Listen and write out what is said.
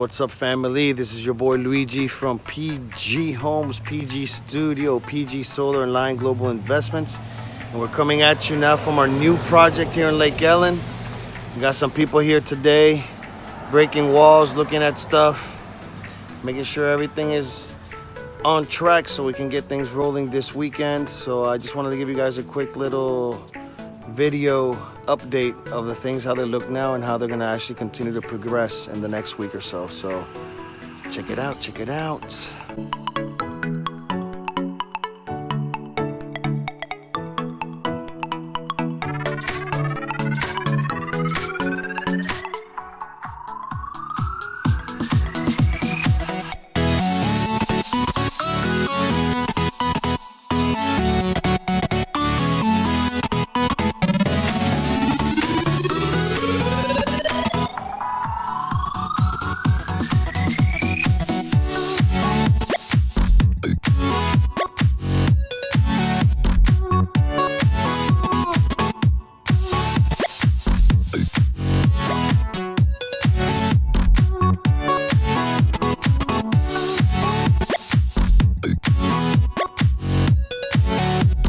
What's up, family? This is your boy Luigi from PG Homes, PG Studio, PG Solar and Line Global Investments. And we're coming at you now from our new project here in Lake Ellen. We got some people here today, breaking walls, looking at stuff, making sure everything is on track so we can get things rolling this weekend. So I just wanted to give you guys a quick little video update of the things, how they look now and how they're gonna actually continue to progress in the next week or so. So check it out, check it out.